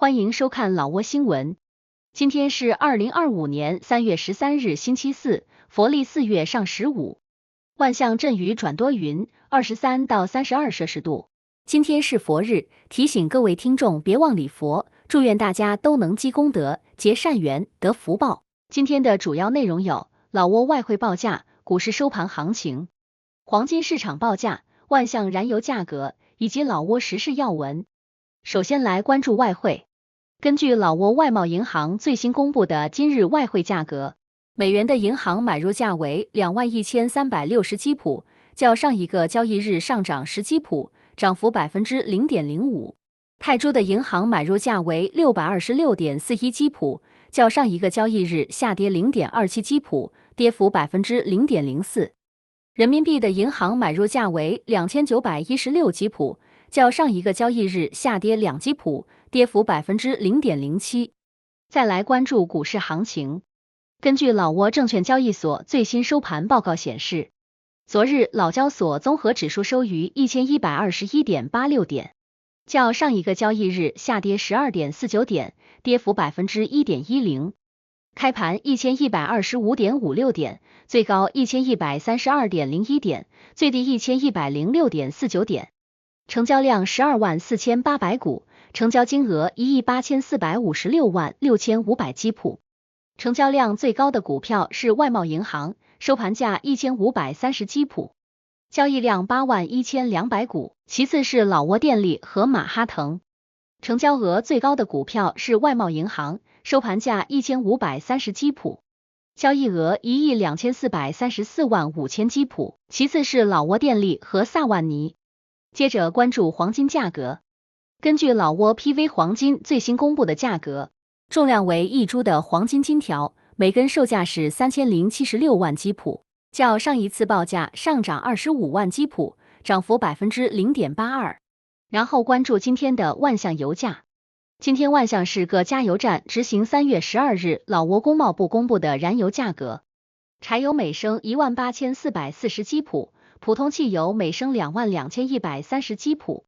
欢迎收看老挝新闻。今天是2025年3月13日星期四，佛历4月上15。万象阵雨转多云，23到32摄氏度。今天是佛日，提醒各位听众别忘礼佛，祝愿大家都能积功德、结善缘、得福报。今天的主要内容有：老挝外汇报价、股市收盘行情、黄金市场报价、万象燃油价格以及老挝时事要闻。首先来关注外汇。根据老挝外贸银行最新公布的今日外汇价格，美元的银行买入价为21360基普，较上一个交易日上涨10基普，涨幅0.05%。泰铢的银行买入价为626.41基普，较上一个交易日下跌0.27基普，跌幅0.04%。人民币的银行买入价为2916基普，较上一个交易日下跌2基普，跌幅0.07%。再来关注股市行情。根据老挝证券交易所最新收盘报告显示，昨日老交所综合指数收于1121.86点，较上一个交易日下跌12.49点，跌幅1.10%。开盘1125.56点，最高1132.01点，最低1106.49点。成交量124800股，成交金额18456.65万基普。成交量最高的股票是外贸银行，收盘价1530基普，交易量81200股，其次是老挝电力和马哈腾。成交额最高的股票是外贸银行，收盘价1530基普，交易额12434.5万基普，其次是老挝电力和萨万尼。接着关注黄金价格。根据老挝 PV 黄金最新公布的价格，重量为1铢的黄金金条，每根售价是3076万基普，较上一次报价上涨25万基普，涨幅0.82%。然后关注今天的万象油价。今天万象市各加油站执行3月12日老挝工贸部公布的燃油价格。柴油每升18440基普，普通汽油每升22130基普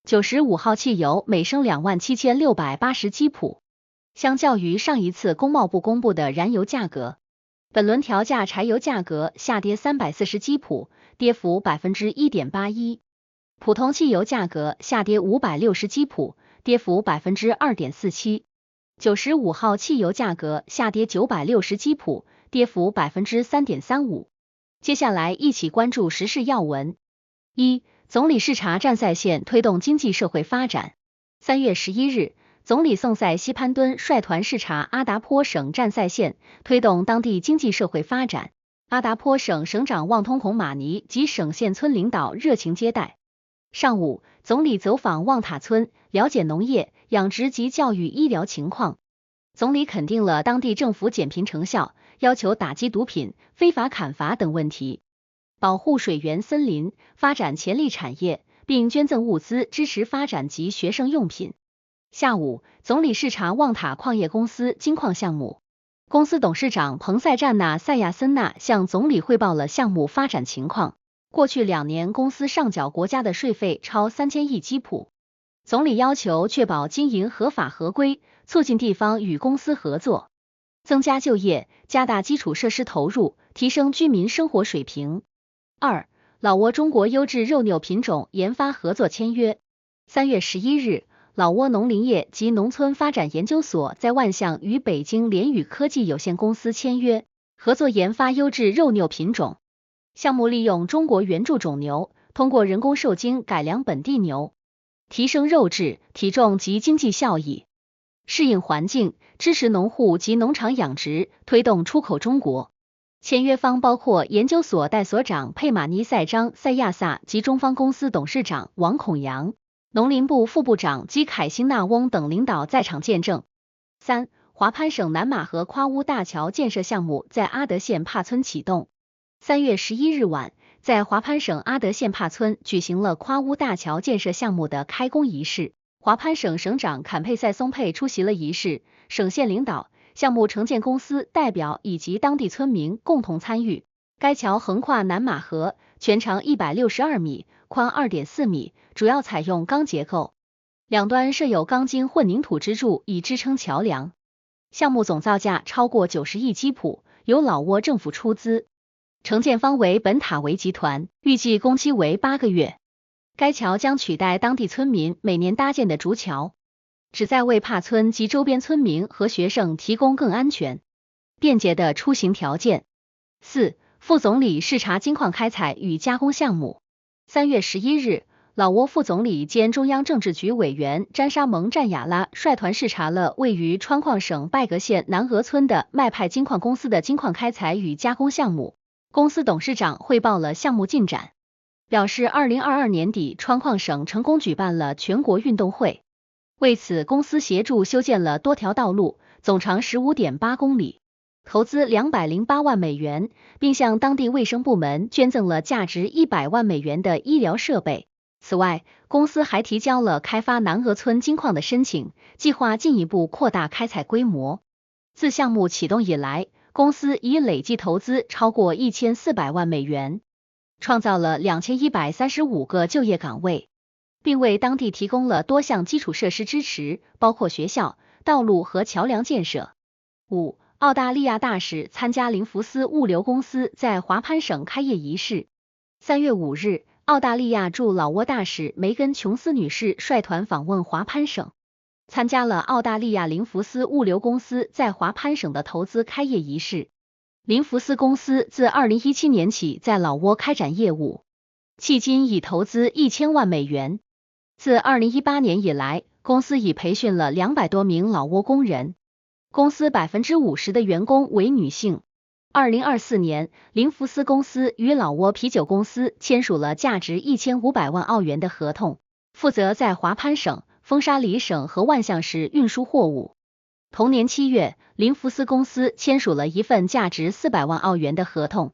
，95号汽油每升27680基普。相较于上一次工贸部公布的燃油价格，本轮调价柴油价格下跌340基普，跌幅1.81%。普通汽油价格下跌560基普，跌幅2.47%。95号汽油价格下跌960基普，跌幅3.35%。接下来一起关注时事要闻。一、总理视察占塞县推动经济社会发展。3月11日，总理宋塞西潘敦率团视察阿达颇省占塞县，推动当地经济社会发展。阿达颇省省长旺通孔马尼及省县村领导热情接待。上午，总理走访旺塔村，了解农业、养殖及教育医疗情况。总理肯定了当地政府减贫成效，要求打击毒品、非法砍伐等问题，保护水源森林，发展潜力产业，并捐赠物资支持发展及学生用品。下午，总理视察旺塔矿业公司金矿项目，公司董事长彭塞占纳塞亚森纳向总理汇报了项目发展情况。过去2年，公司上缴国家的税费超3000亿基普。总理要求确保经营合法合规，促进地方与公司合作，增加就业，加大基础设施投入，提升居民生活水平。二、老挝中国优质肉牛品种研发合作签约。3月11日，老挝农林业及农村发展研究所在万象与北京联宇科技有限公司签约，合作研发优质肉牛品种。项目利用中国原著种牛，通过人工受精改良本地牛，提升肉质、体重及经济效益，适应环境，支持农户及农场养殖，推动出口中国。签约方包括研究所代所长佩马尼塞章塞亚萨及中方公司董事长王孔阳、农林部副部长及凯辛纳翁等领导在场见证。三、华潘省南马河夸乌大桥建设项目在阿德县帕村启动。3月11日晚，在华潘省阿德县帕村举行了夸乌大桥建设项目的开工仪式。华潘省省长坎佩塞松佩出席了仪式，省县领导、项目承建公司代表以及当地村民共同参与。该桥横跨南马河，全长162米，宽2.4米，主要采用钢结构。两端设有钢筋混凝土支柱以支撑桥梁。项目总造价超过90亿基普，由老挝政府出资。承建方为本塔维集团，预计工期为8个月。该桥将取代当地村民每年搭建的竹桥，旨在为帕村及周边村民和学生提供更安全、便捷的出行条件。4. 副总理视察金矿开采与加工项目。3月11日，老挝副总理兼中央政治局委员詹沙蒙占雅拉率团视察了位于川矿省拜格县南鹅村的麦派金矿公司的金矿开采与加工项目。公司董事长汇报了项目进展，表示2022年底川矿省成功举办了全国运动会，为此公司协助修建了多条道路，总长 15.8 公里，投资208万美元，并向当地卫生部门捐赠了价值100万美元的医疗设备。此外，公司还提交了开发南鹅村金矿的申请，计划进一步扩大开采规模。自项目启动以来，公司已累计投资超过1400万美元，创造了2135个就业岗位，并为当地提供了多项基础设施支持，包括学校、道路和桥梁建设。5. 澳大利亚大使参加林福斯物流公司在华潘省开业仪式。3月5日，澳大利亚驻老挝大使梅根·琼斯女士率团访问华潘省，参加了澳大利亚林福斯物流公司在华潘省的投资开业仪式。林福斯公司自2017年起在老挝开展业务，迄今已投资1000万美元。自2018年以来，公司已培训了200多名老挝工人，公司 50% 的员工为女性。2024年，林福斯公司与老挝啤酒公司签署了价值1500万澳元的合同，负责在华潘省、风沙里省和万象市运输货物。同年7月，林福斯公司签署了一份价值400万澳元的合同，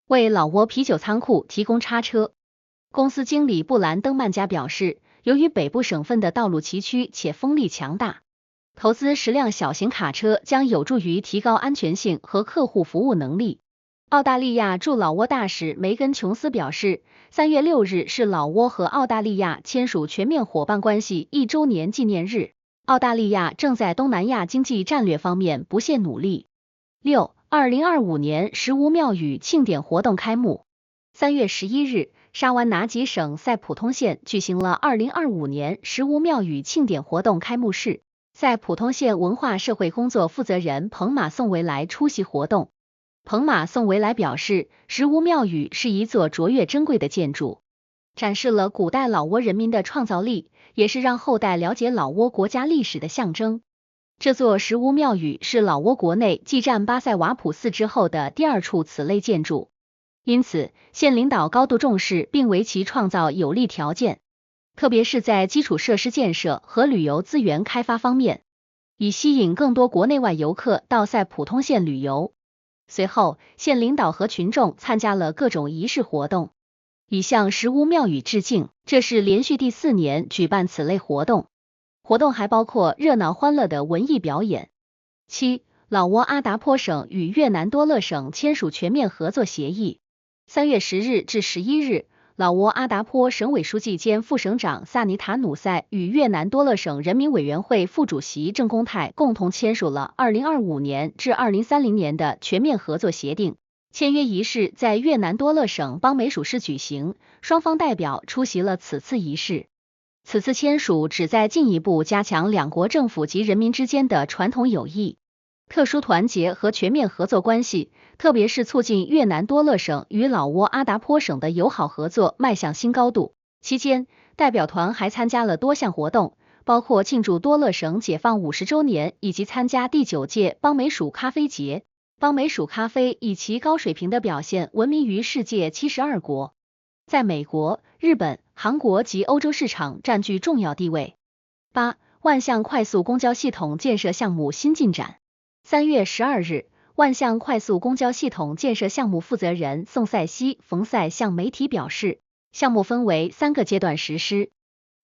为老挝啤酒仓库提供叉车。公司经理布兰登曼加表示，由于北部省份的道路崎岖且风力强大，投资10辆小型卡车将有助于提高安全性和客户服务能力。澳大利亚驻老挝大使梅根·琼斯表示，3月6日是老挝和澳大利亚签署全面伙伴关系1周年纪念日。澳大利亚正在东南亚经济战略方面不懈努力。6. 2025年石屋庙宇庆典活动开幕。3月11日，沙湾拿吉省塞普通县举行了2025年石屋庙宇庆典活动开幕式。塞普通县文化社会工作负责人彭马宋维来出席活动。彭马宋维来表示，石屋庙宇是一座卓越珍贵的建筑，展示了古代老挝人民的创造力，也是让后代了解老挝国家历史的象征。这座石屋庙宇是老挝国内继占巴塞瓦普寺之后的第2处此类建筑，因此县领导高度重视并为其创造有利条件，特别是在基础设施建设和旅游资源开发方面，以吸引更多国内外游客到塞普通县旅游。随后，县领导和群众参加了各种仪式活动，以向石屋庙宇致敬。这是连续第4年举办此类活动，活动还包括热闹欢乐的文艺表演。7. 老挝阿达颇省与越南多乐省签署全面合作协议。3月10日至11日，老挝阿达颇省委书记兼副省长萨尼塔努塞与越南多乐省人民委员会副主席郑公泰共同签署了2025年至2030年的全面合作协定。签约仪式在越南多乐省邦美属市举行，双方代表出席了此次仪式。此次签署旨在进一步加强两国政府及人民之间的传统友谊、特殊团结和全面合作关系，特别是促进越南多乐省与老挝阿达颇省的友好合作迈向新高度。期间，代表团还参加了多项活动，包括庆祝多乐省解放50周年以及参加第9届邦美属咖啡节。邦美属咖啡以其高水平的表现闻名于世界72国，在美国、日本、韩国及欧洲市场占据重要地位。8. 万象快速公交系统建设项目新进展。3月12日，万象快速公交系统建设项目负责人宋赛西冯赛向媒体表示，项目分为3个阶段实施。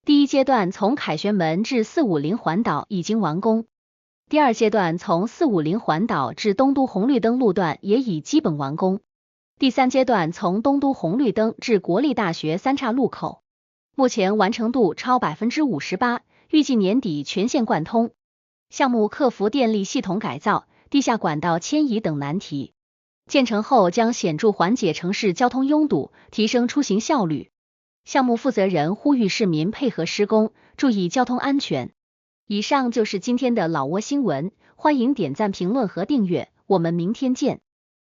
第一阶段从凯旋门至450环岛已经完工，第2阶段从450环岛至东都红绿灯路段也已基本完工，第3阶段从东都红绿灯至国立大学3岔路口，目前完成度超 58%，预计年底全线贯通。项目克服电力系统改造、地下管道迁移等难题，建成后将显著缓解城市交通拥堵，提升出行效率。项目负责人呼吁市民配合施工，注意交通安全。以上就是今天的老挝新闻，欢迎点赞、评论和订阅，我们明天见。